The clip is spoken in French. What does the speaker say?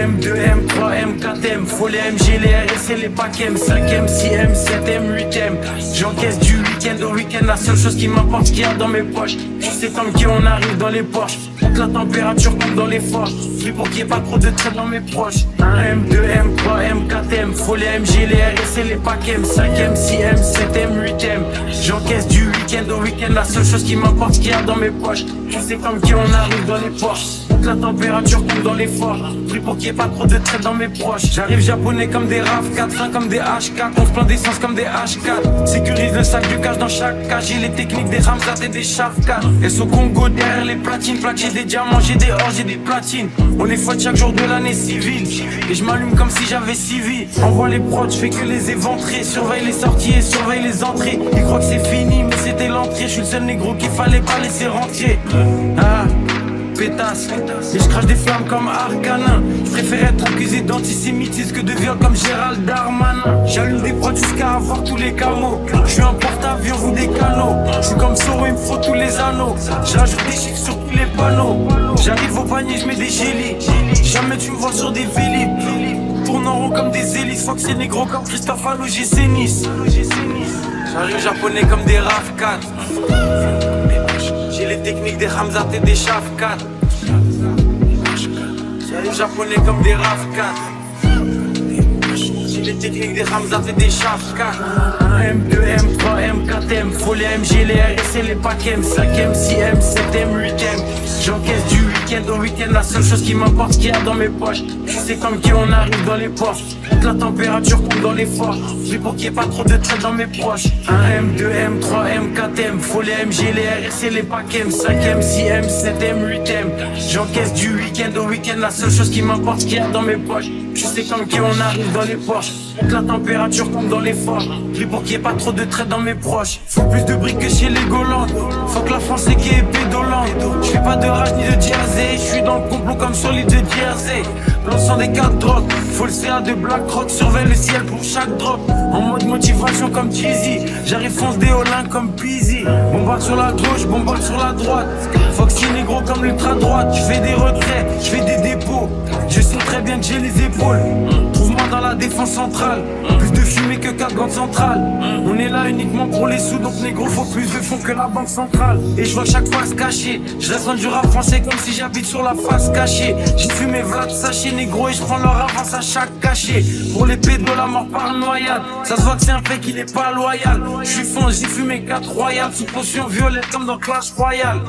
M2, M3, M4M, faut les MG, les RS et les packs M, 5M, 6M, 7M, 8M. J'encaisse du week-end au week-end, la seule chose qui m'importe, qu'il y a dans mes poches. Tu sais comme qui on arrive dans les Porsche, toute la température comme dans les forges. Plus pour qu'il n'y ait pas trop de traits dans mes proches. M2, M3, M4M, faut les MG, les RS et les packs M, 5M, 6M, 7M, 8M. J'encaisse du week-end au week-end, la seule chose qui m'importe, qu'il y a dans mes poches. Tu sais comme qui on arrive dans les Porsche, toute la température comme dans les forges. Plus pour qu'il n'y ait pas trop de traits dans mes proches. J'arrive japonais comme des RAV4, fin comme des H4, on se plein d'essence comme des H4. Sécurise le sac du cash dans chaque cage, j'ai les techniques des Ramzat et des Shark4. Et au Congo derrière les platines, j'ai des diamants, j'ai des or, j'ai des platines. On est fouette chaque jour de l'année civile, et je m'allume comme si j'avais 6 vies. Envoie les prods, je fais que les éventrer, surveille les sorties et surveille les entrées. Ils croient que c'est fini, mais c'était l'entrée. Je suis le seul négro qu'il fallait pas laisser rentrer. Ah, pétasse, et je crache des flammes comme Arcanin. Je préfère être accusé d'antisémitisme que de viol comme Gérald Darmanin. J'allume des prods jusqu'à avoir tous les camos. Je suis un porte-avions, vous des canaux. Je suis comme Soro, il me faut tous les anneaux. Je rajoute des chiffres sur tous les panneaux. J'arrive au panier, je mets des gélis. Jamais tu me vois sur des vélib. Tourne en rond comme des hélices. Fox et négro comme Christophe Allo, j'ai Nice. J'arrive japonais comme des RAV4. J'ai les techniques des Ramzat et des Shark4. J'arrive japonais comme des RAV4. J'ai les techniques des Ramzat et des Shark4. M2, M3, M4M, faut les MG, les RS et les packs M, 5M, 6M, 7M, 8M. J'encaisse du week-end au week-end, la seule chose qui m'importe, qu'il y a dans mes poches. Tu sais comme qui on arrive dans les Porsche, toute la température comme dans les forges. Plus pour qu'il n'y ait pas trop de traits dans mes proches. M2, M3, M4M, faut les MG, les RS et les packs M, 5M, 6M, 7M, 8M. J'encaisse du week-end au week-end, la seule chose qui m'importe, qu'il y a dans mes poches. Tu sais comme qui on arrive dans les Porsche, toute la température comme dans les forges. Plus pour qu'il n'y ait pas trop de traits dans mes proches. Faut plus de briques que chez les Golandes. Faut que la France est qui est pédolante. Je fais pas de rage ni de jersey. Je suis dans le complot comme sur l'île de Jersey. Lançant des cartes drogues, faut le CA de Black Rock. Surveille le ciel pour chaque drop. En mode motivation comme Jeezy. J'arrive fonce des Olin comme Peasy. Bombarde sur la gauche, bombarde sur la droite. Foxy négro comme l'ultra droite. Je fais des retraits, je fais des dépôts. Je sais très bien que j'ai les épaules. Trouve-moi dans la défense centrale. Plus de fumée que 4 banques centrales. On est là uniquement pour les sous, donc négro faut plus de fonds que la banque centrale. Et je vois chaque fois se cacher. Je reste dans du rap français comme si j'habite sur la face cachée. J'ai fumé Vlad sachet négro et je prends leur avance à chaque cachet. Pour les pédos la mort par noyade. Ça se voit que c'est un fait qu'il est pas loyal. Je suis fonce, j'ai fumé 4 royales sous potion violette comme dans Clash Royale.